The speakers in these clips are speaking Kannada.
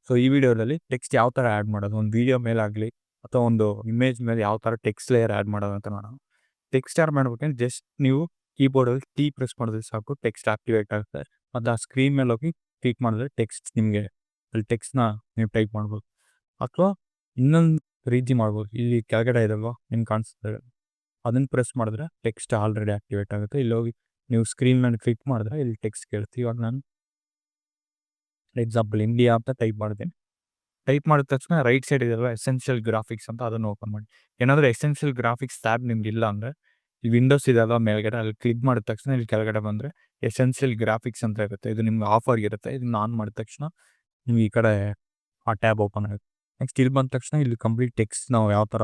ಸೊ ಈ ವಿಡಿಯೋದಲ್ಲಿ ಟೆಕ್ಸ್ಟ್ ಯಾವ ಥರ ಆ್ಯಡ್ ಮಾಡೋದು, ಒಂದು ವಿಡಿಯೋ ಮೇಲಾಗಲಿ ಅಥವಾ ಒಂದು ಇಮೇಜ್ ಮೇಲೆ ಯಾವ ಥರ ಟೆಕ್ಸ್ಟ್ ಲೇಯರ್ ಆ್ಯಡ್ ಮಾಡೋದು ಅಂತ ನೋಡೋಣ. ಟೆಕ್ಸ್ಟ್ ಆ್ಯಡ್ ಮಾಡ್ಬೇಕಂದ್ರೆ ಜಸ್ಟ್ ನೀವು ಕೀಬೋರ್ಡಲ್ಲಿ ಟಿ ಪ್ರೆಸ್ ಮಾಡಿದ್ರೆ ಸಾಕು, ಟೆಕ್ಸ್ಟ್ ಆಕ್ಟಿವೇಟ್ ಆಗುತ್ತೆ. ಮತ್ತು ಆ ಸ್ಕ್ರೀನ್ ಮೇಲೆ ಹೋಗಿ ಕ್ಲಿಕ್ ಮಾಡಿದ್ರೆ ಟೆಕ್ಸ್ಟ್ ನಿಮಗೆ ಅಲ್ಲಿ ಟೆಕ್ಸ್ಟ್ನ ನೀವು ಟೈಪ್ ಮಾಡ್ಬೋದು. ಅಥವಾ ಇನ್ನೊಂದು ರೀತಿ ಮಾಡ್ಬೋದು, ಇಲ್ಲಿ ಕೆಳಗಡೆ ಇದಲ್ವ ನಿಮ್ಗೆ ಕಾಣಿಸ್ತದೆ, ಅದನ್ನು ಪ್ರೆಸ್ ಮಾಡಿದ್ರೆ ಟೆಕ್ಸ್ಟ್ ಆಲ್ರೆಡಿ ಆಕ್ಟಿವೇಟ್ ಆಗುತ್ತೆ. ಇಲ್ಲಿ ಹೋಗಿ ನೀವು ಸ್ಕ್ರೀನ್ ಮೇಲೆ ಕ್ಲಿಕ್ ಮಾಡಿದ್ರೆ ಇಲ್ಲಿ ಟೆಕ್ಸ್ಟ್ ಕೇಳ್ತೀವಿ. ಇವಾಗ ನಾನು ಎಕ್ಸಾಂಪಲ್ ಇಂಡಿಯಾ ಅಂತ ಟೈಪ್ ಮಾಡ್ತೀನಿ. ಟೈಪ್ ಮಾಡಿದ ತಕ್ಷಣ ರೈಟ್ ಸೈಡ್ ಇದೆಯಲ್ಲ ಎಸೆನ್ಷಿಯಲ್ ಗ್ರಾಫಿಕ್ಸ್ ಅಂತ, ಅದನ್ನು ಓಪನ್ ಮಾಡಿ. ಏನಾದರೂ ಎಸೆನ್ಷಿಯಲ್ ಗ್ರಾಫಿಕ್ಸ್ ಟ್ಯಾಬ್ ನಿಮ್ಗೆ ಇಲ್ಲ ಅಂದರೆ ಈ ವಿಂಡೋಸ್ ಇದೆಯಲ್ಲ ಮೇಲ್ಗಡೆ, ಅಲ್ಲಿ ಕ್ಲಿಕ್ ಮಾಡಿದ ತಕ್ಷಣ ಇಲ್ಲಿ ಕೆಳಗಡೆ ಬಂದರೆ ಎಸೆನ್ಷಿಯಲ್ ಗ್ರಾಫಿಕ್ಸ್ ಅಂತ ಇರುತ್ತೆ. ಇದು ನಿಮ್ಗೆ ಆಫ್ ಆಗಿರುತ್ತೆ. ಇದನ್ನ ಆನ್ ಮಾಡಿದ ತಕ್ಷಣ ನಿಮ್ಗೆ ಈ ಕಡೆ ಆ ಟ್ಯಾಬ್ ಓಪನ್ ಆಗುತ್ತೆ. ನೆಕ್ಸ್ಟ್ ಇಲ್ಲಿ ಬಂದ ತಕ್ಷಣ ಇಲ್ಲಿ ಕಂಪ್ಲೀಟ್ ಟೆಕ್ಸ್ಟ್ ನಾವು ಯಾವ ಥರ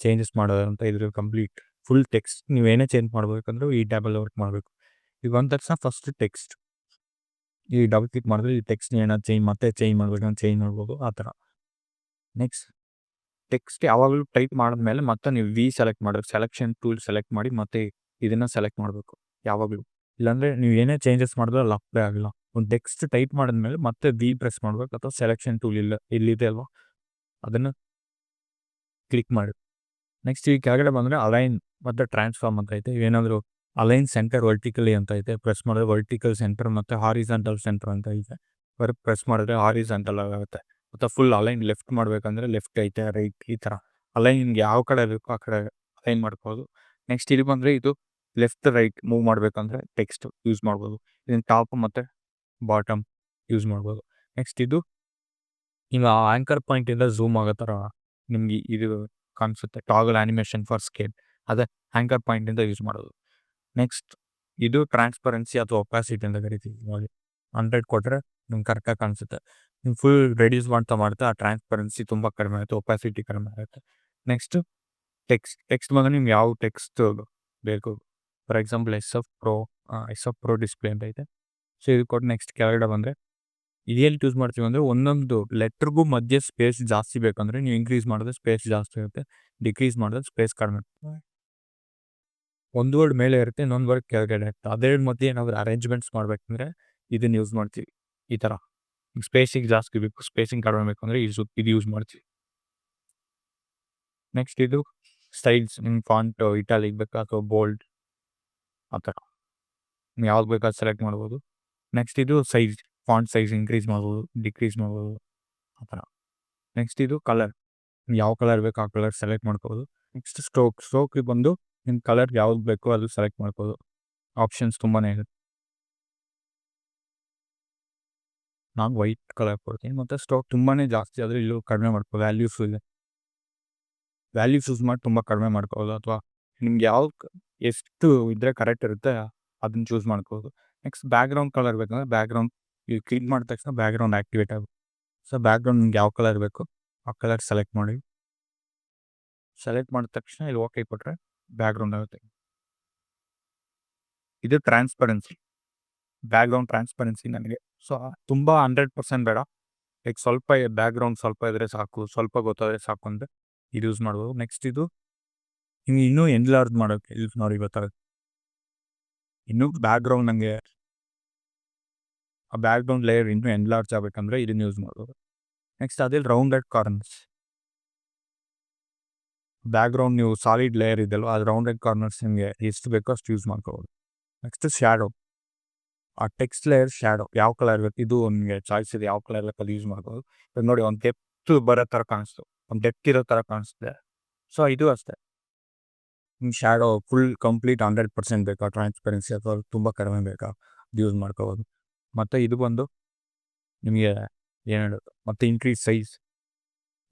ಚೇಂಜಸ್ ಮಾಡೋದು ಅಂತ ಇದ್ರ ಕಂಪ್ಲೀಟ್ ಫುಲ್ ಟೆಕ್ಸ್ಟ್ ನೀವು ಏನೇ ಚೇಂಜ್ ಮಾಡಬೇಕಂದ್ರೆ ಈ ಟ್ಯಾಬಲ್ಲಿ ವರ್ಕ್ ಮಾಡಬೇಕು. ಈಗ ಬಂದ ತಕ್ಷಣ ಫಸ್ಟ್ ಟೆಕ್ಸ್ಟ್ ಈ ಡಬಲ್ ಕ್ಲಿಕ್ ಮಾಡಿದ್ರೆ ಈ ಟೆಕ್ಸ್ಟ್ ಏನಾದ್ರು ಚೇಂಜ್ ಮಾಡ್ಬೇಕಂತ ಚೇಂಜ್ ಮಾಡ್ಬೋದು ಆ ಥರ. ನೆಕ್ಸ್ಟ್ ಟೆಕ್ಸ್ಟ್ ಯಾವಾಗಲೂ ಟೈಪ್ ಮಾಡಿದ್ಮೇಲೆ ಮತ್ತೆ ನೀವು ಸೆಲೆಕ್ಟ್ ಮಾಡಿದ್ರೆ ಸೆಲೆಕ್ಷನ್ ಟೂಲ್ ಸೆಲೆಕ್ಟ್ ಮಾಡಿ ಮತ್ತೆ ಇದನ್ನು ಸೆಲೆಕ್ಟ್ ಮಾಡಬೇಕು ಯಾವಾಗಲೂ. ಇಲ್ಲಾಂದರೆ ನೀವು ಏನೇ ಚೇಂಜಸ್ ಮಾಡಿದ್ರೆ ಅಲ್ಲಿ ಅಪ್ಲೈ ಆಗಲ್ಲ. ಒಂದು ಟೆಕ್ಸ್ಟ್ ಟೈಪ್ ಮಾಡಿದ್ಮೇಲೆ ಮತ್ತೆ ಪ್ರೆಸ್ ಮಾಡಬೇಕು ಅಥವಾ ಸೆಲೆಕ್ಷನ್ ಟೂಲ್ ಇಲ್ಲಿದೆ ಅಲ್ವಾ ಅದನ್ನು ಕ್ಲಿಕ್ ಮಾಡಿ. ನೆಕ್ಸ್ಟ್ ಈ ಕೆಳಗಡೆ ಬಂದರೆ ಅಲೈನ್ ಮತ್ತು ಟ್ರಾನ್ಸ್ಫಾರ್ಮ್ ಅಂತ ಐತೆ. ಏನಾದರೂ ಅಲೈನ್ ಸೆಂಟರ್ ವರ್ಟಿಕಲಿ ಅಂತ ಐತೆ, ಪ್ರೆಸ್ ಮಾಡಿದ್ರೆ ವರ್ಟಿಕಲ್ ಸೆಂಟರ್ ಮತ್ತು ಹಾರಿಜಾಂಟಲ್ ಸೆಂಟರ್ ಅಂತ ಐತೆ. ಪ್ರೆಸ್ ಮಾಡಿದ್ರೆ ಹಾರಿಜಾಂಟಲ್ ಆಗುತ್ತೆ. ಮತ್ತು ಫುಲ್ ಅಲೈನ್ ಲೆಫ್ಟ್ ಮಾಡಬೇಕಂದ್ರೆ ಲೆಫ್ಟ್ ಐತೆ, ರೈಟ್, ಈ ಥರ ಅಲೈನ್ ನಿಮ್ಗೆ ಯಾವ ಕಡೆ ಬೇಕೋ ಆ ಕಡೆ ಅಲೈನ್ ಮಾಡ್ಬೋದು. ನೆಕ್ಸ್ಟ್ ಇಲ್ಲಿ ಬಂದರೆ ಇದು ಲೆಫ್ಟ್ ರೈಟ್ ಮೂವ್ ಮಾಡಬೇಕಂದ್ರೆ ಟೆಕ್ಸ್ಟ್ ಯೂಸ್ ಮಾಡ್ಬೋದು. ಇದನ್ನು ಟಾಪ್ ಮತ್ತು ಬಾಟಮ್ ಯೂಸ್ ಮಾಡ್ಬೋದು. ನೆಕ್ಸ್ಟ್ ಇದು ಈಗ ಆ್ಯಂಕರ್ ಪಾಯಿಂಟಿಂದ ಝೂಮ್ ಆಗೋ ಥರ ನಿಮ್ಗೆ ಇದು ಕಾಣಿಸುತ್ತೆ, ಟಾಗಲ್ ಆ್ಯನಿಮೇಷನ್ ಫಾರ್ ಸ್ಕೇಲ್, ಅದೇ ಆ್ಯಂಕರ್ ಪಾಯಿಂಟಿಂದ ಯೂಸ್ ಮಾಡೋದು. ನೆಕ್ಸ್ಟ್ ಇದು ಟ್ರಾನ್ಸ್ಪರೆನ್ಸಿ ಅಥವಾ ಒಪಾಸಿಟಿ ಅಂತ ಕರಿತೀವಿ. ನೋಡಿ 100 ಕೊಟ್ಟರೆ ನಿಮ್ಗೆ ಕರೆಕ್ಟಾಗಿ ಕಾಣಿಸುತ್ತೆ. ನೀವು ಫುಲ್ ರೆಡ್ಯೂಸ್ ಮಾಡ್ತಾ ಆ ಟ್ರಾನ್ಸ್ಪರೆನ್ಸಿ ತುಂಬ ಕಡಿಮೆ ಆಗುತ್ತೆ, ಒಪಾಸಿಟಿ ಕಡಿಮೆ ಆಗುತ್ತೆ. ನೆಕ್ಸ್ಟ್ ಟೆಕ್ಸ್ಟ್ ಬಂದರೆ ನಿಮ್ಗೆ ಯಾವ ಟೆಕ್ಸ್ಟ್ ಬೇಕು, for example S F pro display ಅಂತ ಐತೆ. ಸೊ ಇದು ಕೊಟ್ಟು ನೆಕ್ಸ್ಟ್ ಕೆಳಗಡೆ ಬಂದರೆ ಇದೇನು ಯೂಸ್ ಮಾಡ್ತೀವಿ ಅಂದರೆ ಒಂದೊಂದು ಲೆಟ್ರಿಗೂ ಮಧ್ಯೆ ಸ್ಪೇಸ್ ಜಾಸ್ತಿ ಬೇಕಂದರೆ ನೀವು ಇನ್ಕ್ರೀಸ್ ಮಾಡಿದ್ರೆ ಸ್ಪೇಸ್ ಜಾಸ್ತಿ ಇರುತ್ತೆ, ಡಿಕ್ರೀಸ್ ಮಾಡಿದ್ರೆ ಸ್ಪೇಸ್ ಕಡಿಮೆ ಇರುತ್ತೆ. ಒಂದು ವರ್ಡ್ ಮೇಲೆ ಇರುತ್ತೆ, ಇನ್ನೊಂದು ವರ್ಡ್ ಕೆಳಗಡೆ ಇರುತ್ತೆ. ಅದೆರಡು ಮಧ್ಯೆ ಏನಾದರೂ ಅರೇಂಜ್ಮೆಂಟ್ಸ್ ಮಾಡಬೇಕಂದ್ರೆ ಇದನ್ನು ಯೂಸ್ ಮಾಡ್ತೀವಿ. ಈ ಥರ ಸ್ಪೇಸಿಗೆ ಜಾಸ್ತಿ ಬೇಕು, ಸ್ಪೇಸಿಂಗ್ ಕಡಿಮೆ ಬೇಕು ಅಂದರೆ ಇದು ಯೂಸ್ ಮಾಡ್ತೀವಿ. ನೆಕ್ಸ್ಟ್ ಇದು ಸ್ಟೈಲ್ಸ್, ನಿಮ್ಮ ಫಾಂಟ್ ಇಟಾಲಿಕ್ ಬೇಕಾ ಅಥವಾ ಬೋಲ್ಡ್ ಆ ಥರ ನೀವು ಯಾವ್ದು ಬೇಕಾದ ಸೆಲೆಕ್ಟ್ ಮಾಡ್ಬೋದು. ನೆಕ್ಸ್ಟ್ ಇದು ಸೈಜ್, ಫಾಂಟ್ ಸೈಜ್ ಇನ್ಕ್ರೀಸ್ ಮಾಡ್ಬೋದು, ಡಿಕ್ರೀಸ್ ಮಾಡ್ಬೋದು ಆ ಥರ. ನೆಕ್ಸ್ಟ್ ಇದು ಕಲರ್, ಯಾವ ಕಲರ್ ಬೇಕೋ ಆ ಕಲರ್ ಸೆಲೆಕ್ಟ್ ಮಾಡ್ಕೋಬೋದು. ನೆಕ್ಸ್ಟ್ ಸ್ಟ್ರೋಕ್ಗೆ ಬಂದು ನಿಮ್ಮ ಕಲರ್ ಯಾವ್ದು ಬೇಕೋ ಅದು ಸೆಲೆಕ್ಟ್ ಮಾಡ್ಬೋದು. ಆಪ್ಷನ್ಸ್ ತುಂಬಾ ಇದೆ. ನಾನು ವೈಟ್ ಕಲರ್ ಕೊಡ್ತೀನಿ. ಮತ್ತು ಸ್ಟ್ರೋಕ್ ತುಂಬಾ ಜಾಸ್ತಿ ಆದರೆ ಇಲ್ಲೂ ಕಡಿಮೆ ಮಾಡ್ಬೋದು. ವ್ಯಾಲ್ಯೂಸ್ ಯೂಸ್ ಮಾಡಿ ತುಂಬ ಕಡಿಮೆ ಮಾಡ್ಕೋಬೋದು, ಅಥವಾ ನಿಮ್ಗೆ ಎಷ್ಟು ಇದ್ದರೆ ಕರೆಕ್ಟ್ ಇರುತ್ತೆ ಅದನ್ನು ಚೂಸ್ ಮಾಡ್ಕೋಬೋದು. ನೆಕ್ಸ್ಟ್ ಬ್ಯಾಕ್ಗ್ರೌಂಡ್ ಕಲರ್ ಬೇಕಂದ್ರೆ ಬ್ಯಾಕ್ಗ್ರೌಂಡ್ ಈಗ ಕ್ಲಿಕ್ ಮಾಡಿದ ತಕ್ಷಣ ಬ್ಯಾಕ್ಗ್ರೌಂಡ್ ಆ್ಯಕ್ಟಿವೇಟ್ ಆಗುತ್ತೆ. ಸೊ ಬ್ಯಾಕ್ಗ್ರೌಂಡ್ ನಿಮ್ಗೆ ಯಾವ ಕಲರ್ ಬೇಕು ಆ ಕಲರ್ ಸೆಲೆಕ್ಟ್ ಮಾಡಿ. ಸೆಲೆಕ್ಟ್ ಮಾಡಿದ ತಕ್ಷಣ ಇಲ್ಲಿ ಓಕೆ ಕೊಟ್ಟರೆ ಬ್ಯಾಕ್ಗ್ರೌಂಡ್ ಆಗುತ್ತೆ. ಇದು ಟ್ರಾನ್ಸ್ಪರೆನ್ಸಿ, ಬ್ಯಾಕ್ಗ್ರೌಂಡ್ ಟ್ರಾನ್ಸ್ಪರೆನ್ಸಿ ನನಗೆ ಸೊ ತುಂಬ 100% ಬೇಡ, ಈಗ ಸ್ವಲ್ಪ ಬ್ಯಾಕ್ಗ್ರೌಂಡ್ ಸ್ವಲ್ಪ ಇದ್ದರೆ ಸಾಕು, ಸ್ವಲ್ಪ ಗೊತ್ತಾದರೆ ಸಾಕು ಅಂದರೆ ಇದು ಯೂಸ್ ಮಾಡ್ಬೋದು. ನೆಕ್ಸ್ಟ್ ಇದು ಹಿಂಗೆ ಇನ್ನೂ ಎನ್ಲಾರ್ಜ್ ಮಾಡೋಕ್ಕೆ ಯೂಸ್ ನೋಡಿ ಗೊತ್ತಾಗುತ್ತೆ. ಇನ್ನೂ ಬ್ಯಾಕ್ಗ್ರೌಂಡ್ ನನಗೆ ಆ ಬ್ಯಾಕ್ಗ್ರೌಂಡ್ ಲೇಯರ್ ಇನ್ನೂ ಎನ್ಲಾರ್ಜ್ ಆಗಬೇಕಂದ್ರೆ ಇದನ್ನು ಯೂಸ್ ಮಾಡ್ಬೋದು. ನೆಕ್ಸ್ಟ್ ಅದೇ ರೌಂಡೆಡ್ ಕಾರ್ನರ್ಸ್, ಬ್ಯಾಕ್ಗ್ರೌಂಡ್ ನೀವು ಸಾಲಿಡ್ ಲೇಯರ್ ಇದೆಯಲ್ಲ ಅದು ರೌಂಡೆಡ್ ಕಾರ್ನರ್ಸ್ ನಿಮಗೆ ಎಷ್ಟು ಬೇಕೋ ಅಷ್ಟು ಯೂಸ್ ಮಾಡ್ಕೋಬೋದು. ನೆಕ್ಸ್ಟ್ ಶ್ಯಾಡೋ, ಆ ಟೆಕ್ಸ್ಟ್ ಲೇಯರ್ ಶ್ಯಾಡೋ ಯಾವ ಕಲರ್ ಬೇಕು ಇದು ನಿಮಗೆ ಚಾಯ್ಸ್ ಇದೆ, ಯಾವ ಕಲರ್ ಬೇಕು ಅದು ಯೂಸ್ ಮಾಡ್ಬೋದು. ಇವಾಗ ನೋಡಿ ಒಂದು ಡೆಪ್ತ್ ಬರೋ ಥರ ಕಾಣಿಸ್ತು, ಒಂದು ಡೆಪ್ತ್ ಇರೋ ಥರ ಕಾಣಿಸ್ತಿದೆ. ಸೊ ಇದು ಅಷ್ಟೇ, ನಿಮ್ಮ ಶ್ಯಾಡೋ ಫುಲ್ ಕಂಪ್ಲೀಟ್ 100% ಬೇಕಾ, ಟ್ರಾನ್ಸ್ಪರೆನ್ಸಿ ಅಥವಾ ತುಂಬ ಕಡಿಮೆ ಬೇಕಾ ಅದು ಯೂಸ್ ಮಾಡ್ಕೋಬೋದು. ಮತ್ತು ಇದು ಬಂದು ನಿಮಗೆ ಏನು ಹೇಳೋದು, ಮತ್ತು ಇನ್ಕ್ರೀಸ್ ಸೈಜ್,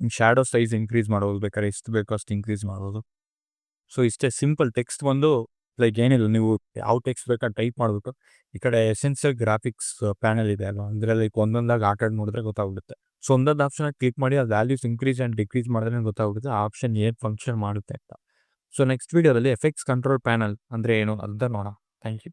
ನಿಮ್ಮ ಶ್ಯಾಡೋ ಸೈಜ್ ಇನ್ಕ್ರೀಸ್ ಮಾಡ್ಬೋದು, ಬೇಕಾದ್ರೆ ಎಷ್ಟು ಬೇಕೋ ಅಷ್ಟು ಇನ್ಕ್ರೀಸ್ ಮಾಡ್ಬೋದು. ಸೊ ಇಷ್ಟೇ ಸಿಂಪಲ್. ಟೆಕ್ಸ್ಟ್ ಬಂದು ಲೈಕ್ ಏನಿಲ್ಲ, ನೀವು ಯಾವ ಟೆಕ್ಸ್ಟ್ ಬೇಕಾದ್ರೆ ಟೈಪ್ ಮಾಡಬೇಕು. ಈ ಕಡೆ ಎಸೆನ್ಷಿಯಲ್ ಗ್ರಾಫಿಕ್ಸ್ ಪ್ಯಾನಲ್ ಇದೆ ಅಲ್ವಾ, ಅಂದರೆ ಲೈಕ್ ಒಂದೊಂದಾಗಿ ಆಟಾಡಿ ನೋಡಿದ್ರೆ ಗೊತ್ತಾಗ್ಬಿಡುತ್ತೆ. ಸೊ ಒಂದೊಂದು ಆಪ್ಷನ್ ಕ್ಲಿಕ್ ಮಾಡಿ ಅದು ವ್ಯಾಲ್ಯೂಸ್ ಇನ್ಕ್ರೀಸ್ ಆ್ಯಂಡ್ ಡಿಕ್ರೀಸ್ ಮಾಡಿದ್ರೆ ಗೊತ್ತಾಗ್ಬಿಡುತ್ತೆ ಆ ಆಪ್ಷನ್ ಏನು ಫಂಕ್ಷನ್ ಮಾಡುತ್ತೆ ಅಂತ. ಸೊ ನೆಕ್ಸ್ಟ್ ವೀಡಿಯೋದಲ್ಲಿ ಎಫೆಕ್ಟ್ಸ್ ಕಂಟ್ರೋಲ್ ಪ್ಯಾನಲ್ ಅಂದರೆ ಏನು ಅಂತ ನೋಡೋಣ. Thank you.